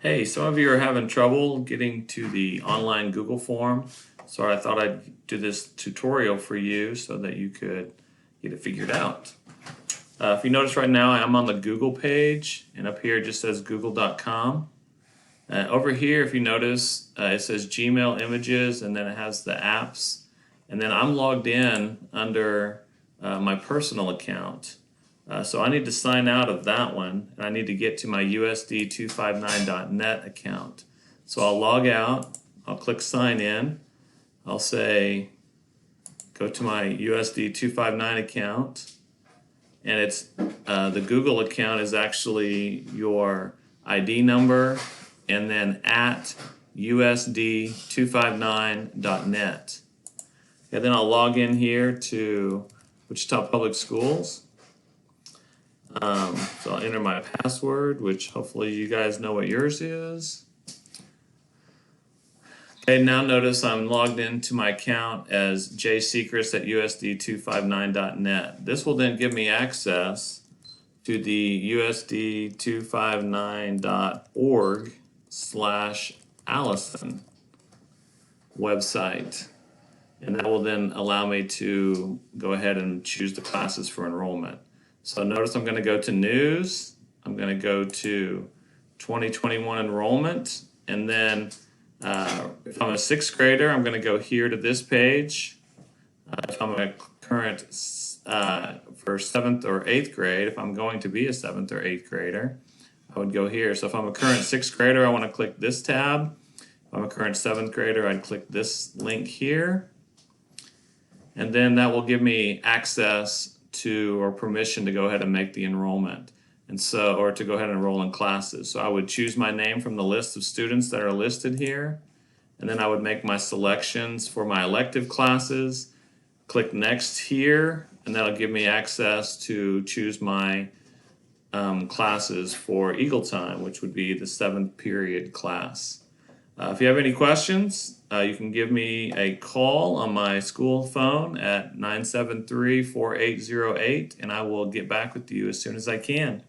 Hey, some of you are having trouble getting to the online Google form, so I thought I'd do this tutorial for you so that you could get it figured out. If you notice right now, I'm on the Google page, and up here it just says google.com. Over here, if you notice, it says Gmail images, and then it has the apps. And then I'm logged in under my personal account. So I need to sign out of that one, and I need to get to my USD259.net account. So I'll log out, I'll click sign in, I'll say go to my USD259 account, and it's the Google account is actually your ID number and then at USD259.net. And then I'll log in here to Wichita Public Schools. So I'll enter my password, which hopefully you guys know what yours is. Okay, now notice I'm logged into my account as jsecrets at USD259.net. This will then give me access to the USD259.org/Allison website. And that will then allow me to go ahead and choose the classes for enrollment. So notice I'm going to go to News, I'm going to go to 2021 Enrollment, and then if I'm a 6th grader, I'm going to go here to this page. If I'm a current for 7th or 8th grade, if I'm going to be a 7th or 8th grader, I would go here. So if I'm a current 6th grader, I want to click this tab. If I'm a current 7th grader, I'd click this link here. And then that will give me access to or permission to go ahead and make the enrollment, and so or to go ahead and enroll in classes. So I would choose my name from the list of students that are listed here, and then I would make my selections for my elective classes, click next here, and that'll give me access to choose my classes for Eagle Time, which would be the 7th period class. If you have any questions, you can give me a call on my school phone at 973-4808, and I will get back with you as soon as I can.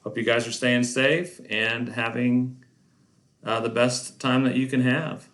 Hope you guys are staying safe and having the best time that you can have.